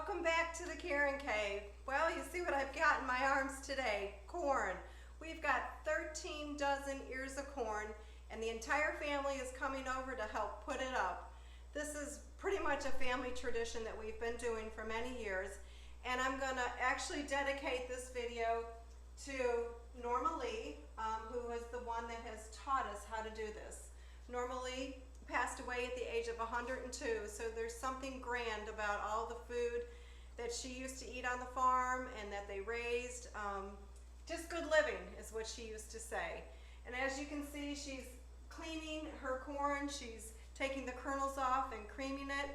Welcome back to the Karen Cave. Well, you see what I've got in my arms today, corn. We've got 13 dozen ears of corn and the entire family is coming over to help put it up. This is pretty much a family tradition that we've been doing for many years, and I'm going to actually dedicate this video to Norma Lee, who is the one that has taught us how to do this. Norma Lee passed away at the age of 102, so there's something grand about all the food that she used to eat on the farm and that they raised. Just good living is what she used to say. And as you can see, she's cleaning her corn, she's taking the kernels off and creaming it,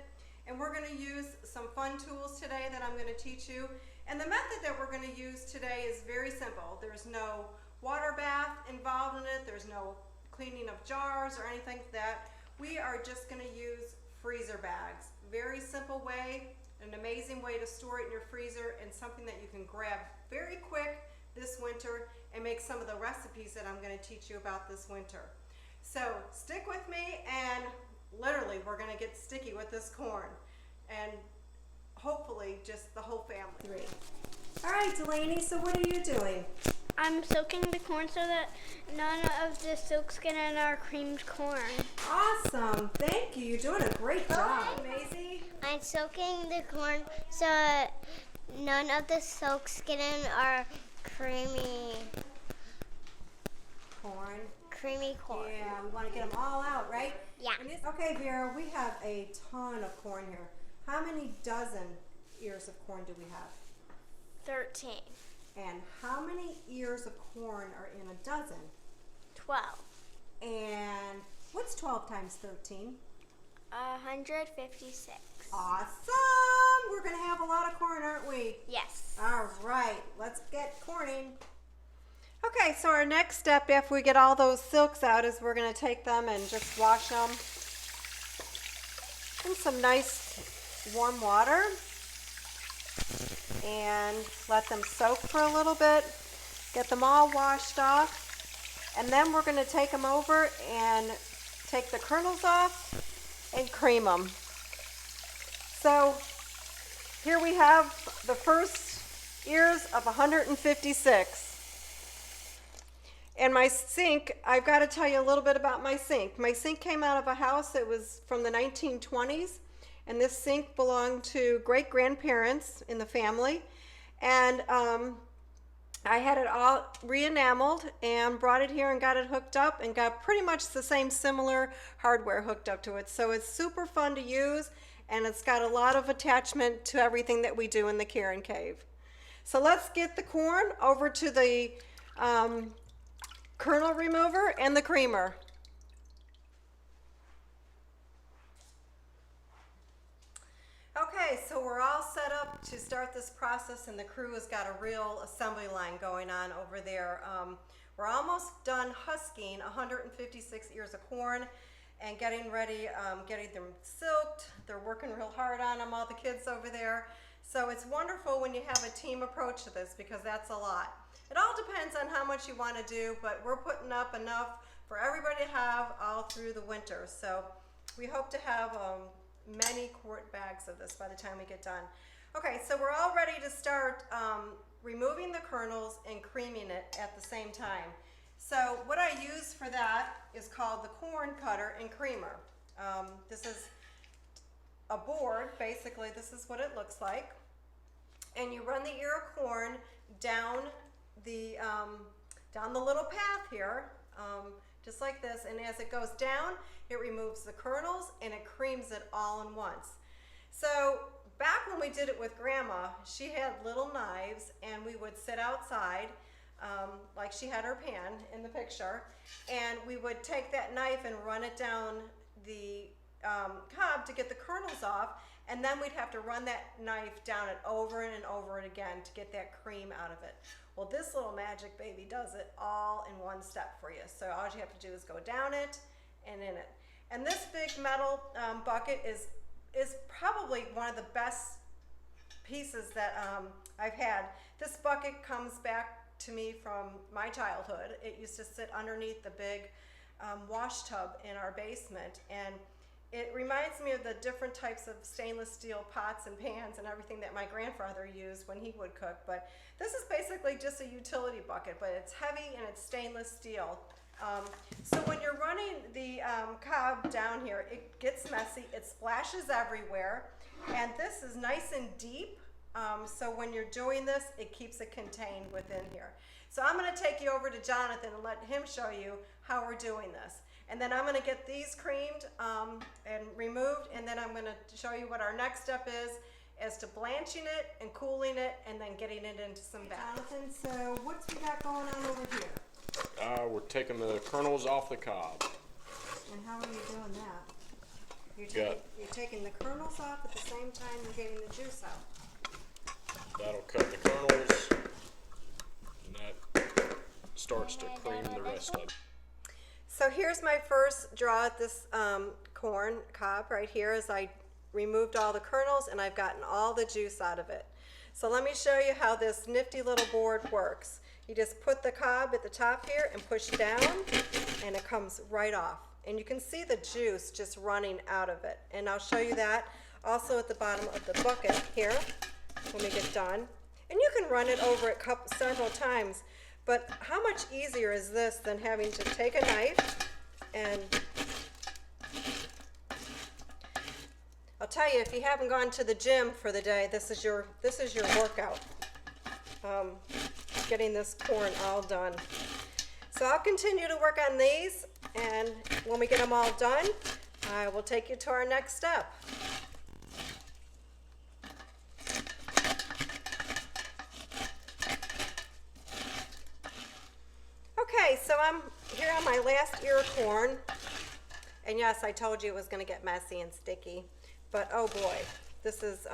and we're going to use some fun tools today that I'm going to teach you. And the method that we're going to use today is very simple. There's no water bath involved in it, there's no cleaning of jars or anything like that. We are just going to use freezer bags. Very simple way, an amazing way to store it in your freezer, and something that you can grab very quick this winter and make some of the recipes that I'm going to teach you about this winter. So stick with me, and literally we're going to get sticky with this corn, and hopefully just the whole family. All right, Delaney, so what are you doing? I'm soaking the corn so that none of the silk's get in our creamed corn. Awesome, thank you. You're doing a great job, Maisie. I'm soaking the corn so that none of the silk's get in our creamy corn. Yeah, we want to get them all out, right? Yeah. Okay, Vera, we have a ton of corn here. How many dozen ears of corn do we have? 13. And how many ears of corn are in a dozen? 12. And what's 12 times 13? 156. Awesome! We're going to have a lot of corn, aren't we? Yes. All right, let's get corning. Okay, so our next step after we get all those silks out is we're going to take them and just wash them in some nice warm water and let them soak for a little bit, get them all washed off, and then we're going to take them over and take the kernels off and cream them. So here we have the first ears of 156. And my sink, I've got to tell you a little bit about my sink. My sink came out of a house that was from the 1920s, and this sink belonged to great-grandparents in the family. And I had it all re-enameled and brought it here and got it hooked up and got pretty much the same similar hardware hooked up to it. So it's super fun to use, and it's got a lot of attachment to everything that we do in the Karen Cave. So let's get the corn over to the kernel remover and the creamer. Okay, so we're all set up to start this process, and the crew has got a real assembly line going on over there. We're almost done husking 156 ears of corn and getting ready, getting them silked. They're working real hard on them, all the kids over there. So it's wonderful when you have a team approach to this, because that's a lot. It all depends on how much you want to do, but we're putting up enough for everybody to have all through the winter. So we hope to have many quart bags of this by the time we get done. Okay, so we're all ready to start removing the kernels and creaming it at the same time. So what I use for that is called the corn cutter and creamer. This is a board, basically. This is what it looks like. And you run the ear of corn down the little path here, just like this, and as it goes down, it removes the kernels and it creams it all in once. So back when we did it with Grandma, she had little knives, and we would sit outside, like she had her pan in the picture, and we would take that knife and run it down the cob to get the kernels off, and then we'd have to run that knife down it over and over and again to get that cream out of it. Well, this little magic baby does it all in one step for you. So all you have to do is go down it and in it. And this big metal bucket is probably one of the best pieces that I've had. This bucket comes back to me from my childhood. It used to sit underneath the big wash tub in our basement, and it reminds me of the different types of stainless steel pots and pans and everything that my grandfather used when he would cook. But this is basically just a utility bucket, but it's heavy and it's stainless steel. So when you're running the Cobb down here, it gets messy, it splashes everywhere, and this is nice and deep, so when you're doing this, it keeps it contained within here. So I'm going to take you over to Jonathan and let him show you how we're doing this. And then I'm going to get these creamed and removed, and then I'm going to show you what our next step is as to blanching it and cooling it and then getting it into some bath. Jonathan, so what's we got going on over here? We're taking the kernels off the cob. And how are you doing that? You're taking the kernels off at the same time you're getting the juice out. That'll cut the kernels, and that starts to cream the rest of it. So here's my first draw at this corn cob right here as I removed all the kernels and I've gotten all the juice out of it. So let me show you how this nifty little board works. You just put the cob at the top here and push down and it comes right off. And you can see the juice just running out of it. And I'll show you that also at the bottom of the bucket here when we get done. And you can run it over it several times. But how much easier is this than having to take a knife and I'll tell you, if you haven't gone to the gym for the day, this is your workout. Getting this corn all done. So I'll continue to work on these, and when we get them all done, I will take you to our next step. Okay, so I'm here on my last ear of corn, and yes, I told you it was going to get messy and sticky, but oh boy, this is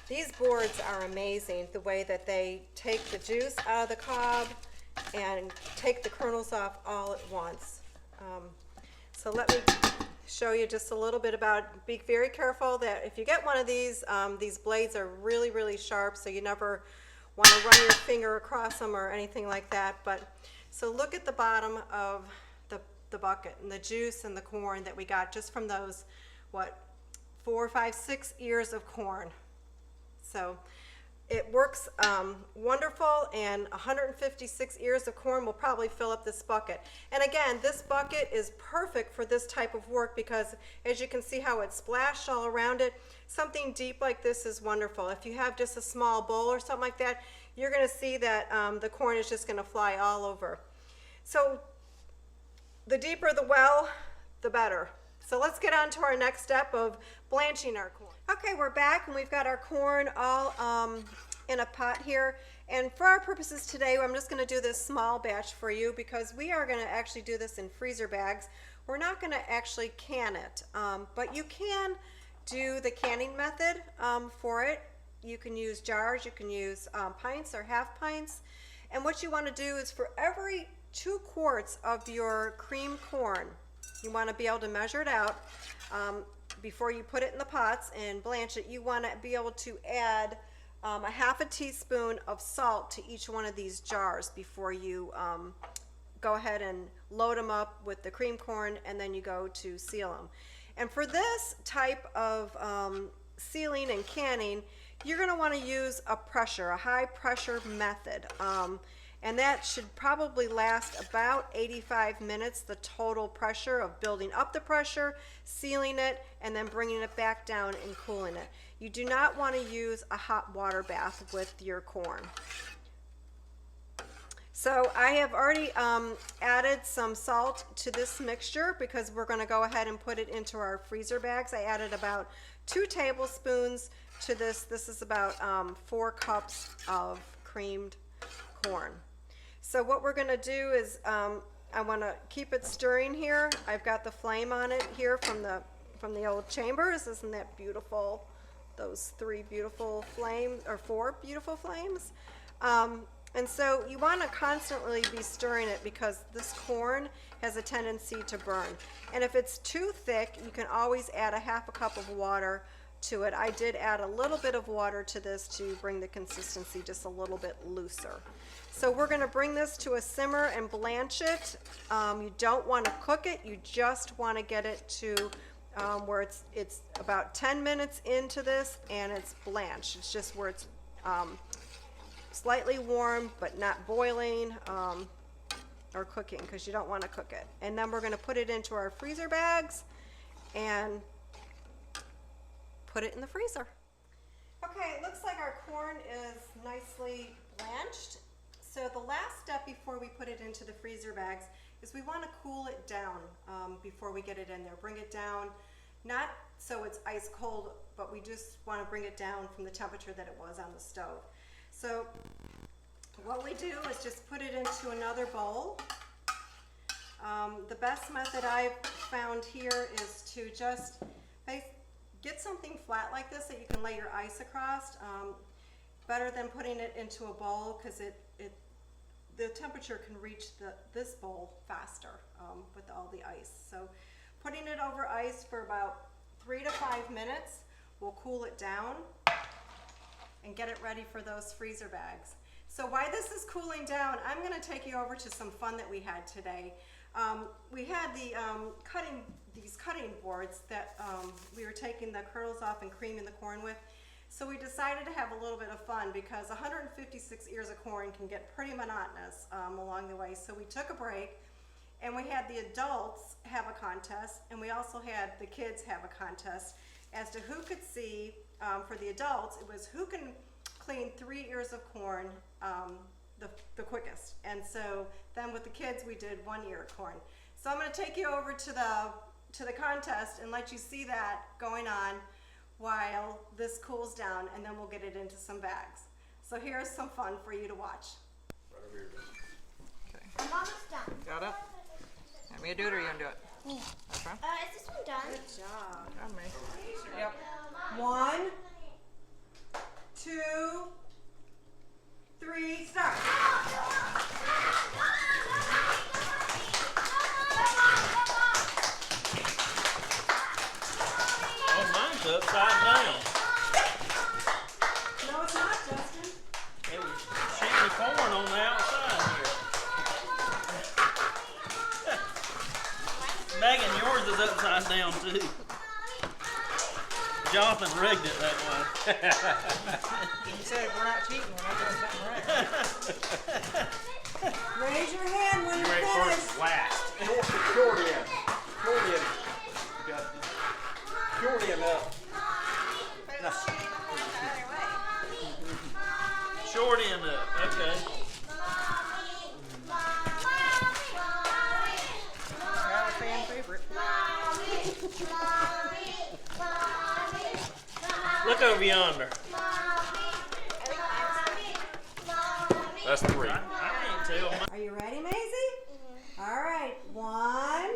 these boards are amazing, the way that they take the juice out of the cob and take the kernels off all at once. So let me show you just a little bit about, be very careful that if you get one of these blades are really, really sharp, so you never want to run your finger across them or anything like that. But so look at the bottom of the bucket and the juice and the corn that we got just from those, what, 4, 5, 6 ears of corn. So it works wonderful, and 156 ears of corn will probably fill up this bucket. And again, this bucket is perfect for this type of work because as you can see how it's splashed all around it, something deep like this is wonderful. If you have just a small bowl or something like that, you're going to see that the corn is just going to fly all over. So the deeper the well, the better. So let's get on to our next step of blanching our corn. Okay, we're back and we've got our corn all in a pot here. And for our purposes today, I'm just going to do this small batch for you because we are going to actually do this in freezer bags. We're not going to actually can it, but you can do the canning method for it. You can use jars, you can use pints or half pints. And what you want to do is for every 2 quarts of your cream corn, you want to be able to measure it out before you put it in the pots and blanch it. You want to be able to add a ½ teaspoon of salt to each one of these jars before you go ahead and load them up with the cream corn and then you go to seal them. And for this type of sealing and canning, you're going to want to use a high pressure method. And that should probably last about 85 minutes, the total pressure of building up the pressure, sealing it, and then bringing it back down and cooling it. You do not want to use a hot water bath with your corn. So I have already added some salt to this mixture because we're going to go ahead and put it into our freezer bags. I added about 2 tablespoons to this. This is about 4 cups of creamed corn. So what we're going to do is I want to keep it stirring here. I've got the flame on it here from the old chambers. Isn't that beautiful? Those 3 beautiful flames, or 4 beautiful flames. And so you want to constantly be stirring it because this corn has a tendency to burn. And if it's too thick, you can always add a ½ cup of water to it. I did add a little bit of water to this to bring the consistency just a little bit looser. So we're going to bring this to a simmer and blanch it. You don't want to cook it, you just want to get it to where it's about 10 minutes into this and it's blanched. It's just where it's slightly warm but not boiling or cooking, because you don't want to cook it. And then we're going to put it into our freezer bags and put it in the freezer. Okay, it looks like our corn is nicely blanched. So the last step before we put it into the freezer bags is we want to cool it down before we get it in there. Bring it down, not so it's ice cold, but we just want to bring it down from the temperature that it was on the stove. So what we do is just put it into another bowl. The best method I've found here is to just get something flat like this that you can lay your ice across. Better than putting it into a bowl, because the temperature can reach this bowl faster with all the ice. So putting it over ice for about 3 to 5 minutes will cool it down and get it ready for those freezer bags. So while this is cooling down, I'm going to take you over to some fun that we had today. We had these cutting boards that we were taking the kernels off and creaming the corn with. So we decided to have a little bit of fun, because 156 ears of corn can get pretty monotonous along the way. So we took a break and we had the adults have a contest, and we also had the kids have a contest as to who could see, for the adults, it was who can clean 3 ears of corn the quickest. And so then with the kids we did 1 ear of corn. So I'm going to take you over to the contest and let you see that going on while this cools down, and then we'll get it into some bags. So here's some fun for you to watch. Right over here. Okay. I'm almost done. Got it? Want me to do it or you gonna do it? Me. Okay. Is this one done? Good job. Got me. Yep. 1, 2, 3, start. Oh, mine's upside down. No, it's not, Justin. It was sheeting the corn on the outside here. Megan, yours is upside down too. Jonathan rigged it that way. You said we're not cheating, we're not doing something right. Raise your hand when You you're ready finished. first, last. Short end. Short end. Justin. Short end up. No. Short end up, okay. Got a fan favorite. Look over yonder. That's 3. I can't tell. Are you ready, Maisie? All right. 1,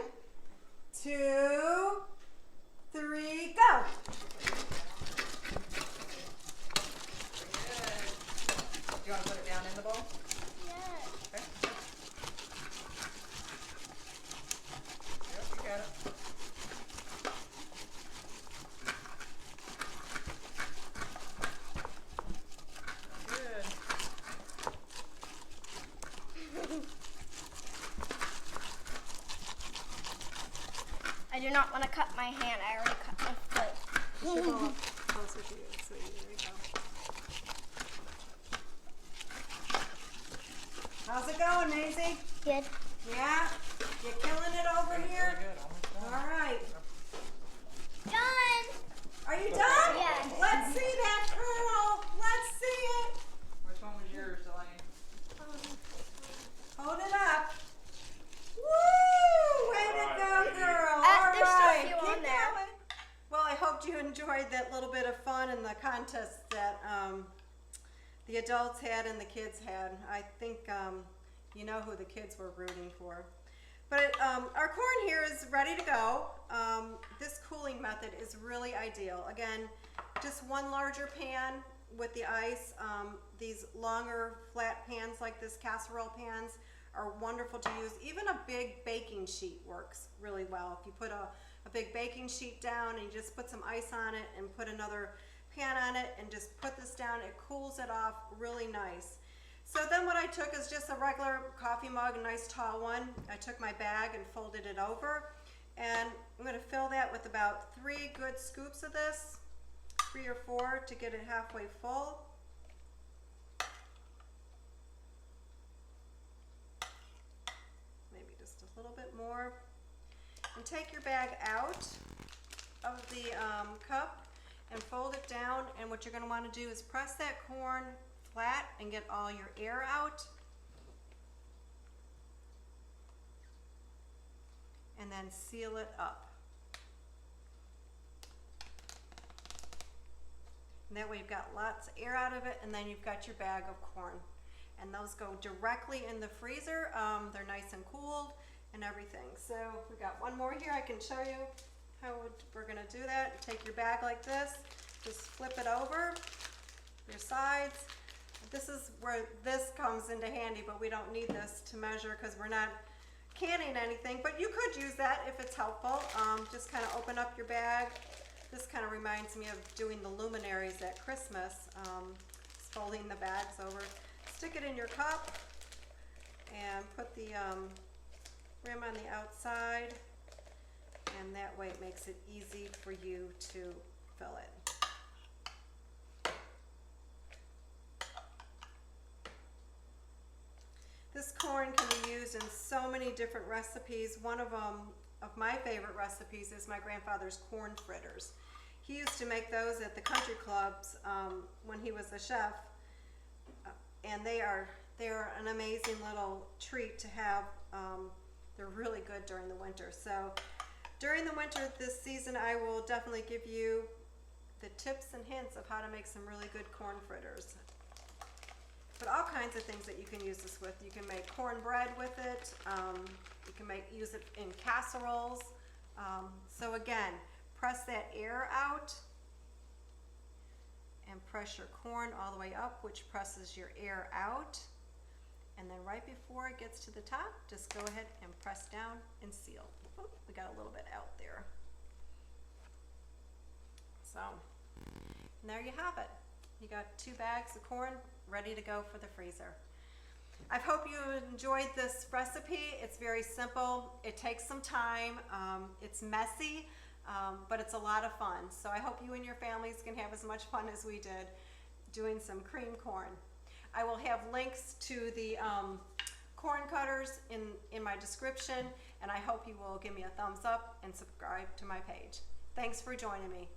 2, 3, go. Do you want to put it down in the bowl? Okay. Yep, you got it. Good. I do not want to cut my hand. I already cut my foot. Push your ball up closer to you, sweetie. There you go. How's it going, Maisie? Good. Yeah? You killing it over here? Really good. Almost done. All right. Done. Are you done? Yes. Let's see that kernel. Let's see it. Which one was yours, Elaine? Hold it up. Woo! Way to go, girl. All there's still a right. few Keep on there. going. Well, I hope you enjoyed that little bit of fun in the contest that the adults had and the kids had. I think you know who the kids were rooting for. But our corn here is ready to go. This cooling method is really ideal. Again, just one larger pan with the ice. These longer flat pans like this, casserole pans, are wonderful to use. Even a big baking sheet works really well. If you put a big baking sheet down and you just put some ice on it and put another pan on it and just put this down, it cools it off really nice. So then what I took is just a regular coffee mug, a nice tall one. I took my bag and folded it over, And I'm gonna fill that with about 3 good scoops of this, 3 or 4 to get it halfway full. Maybe just a little bit more. And take your bag out of the cup and fold it down, and what you're going to want to do is press that corn flat and get all your air out, and then seal it up. And that way you've got lots of air out of it, and then you've got your bag of corn. And those go directly in the freezer. They're nice and cooled and everything. So we got one more here. I can show you how we're gonna do that. Take your bag like this, just flip it over your sides. This is where this comes into handy, but we don't need this to measure because we're not canning anything, but you could use that if it's helpful. Just kind of open up your bag. This kind of reminds me of doing the luminaries at Christmas, folding the bags over. Stick it in your cup and put the rim on the outside, and that way it makes it easy for you to fill it. This corn can be used in so many different recipes. One of my favorite recipes is my grandfather's corn fritters. He used to make those at the country clubs when he was a chef, and they're an amazing little treat to have. They're really good during the winter. So during the winter this season, I will definitely give you the tips and hints of how to make some really good corn fritters. But all kinds of things that you can use this with. You can make cornbread with it. You can use it in casseroles. So again, press that air out and press your corn all the way up, which presses your air out. And then right before it gets to the top, just go ahead and press down and seal. Oh, we got a little bit out there. So, and there you have it. You got 2 bags of corn ready to go for the freezer. I hope you enjoyed this recipe. It's very simple. It takes some time. It's messy, but it's a lot of fun. So I hope you and your families can have as much fun as we did doing some cream corn. I will have links to the corn cutters in my description, and I hope you will give me a thumbs up and subscribe to my page. Thanks for joining me.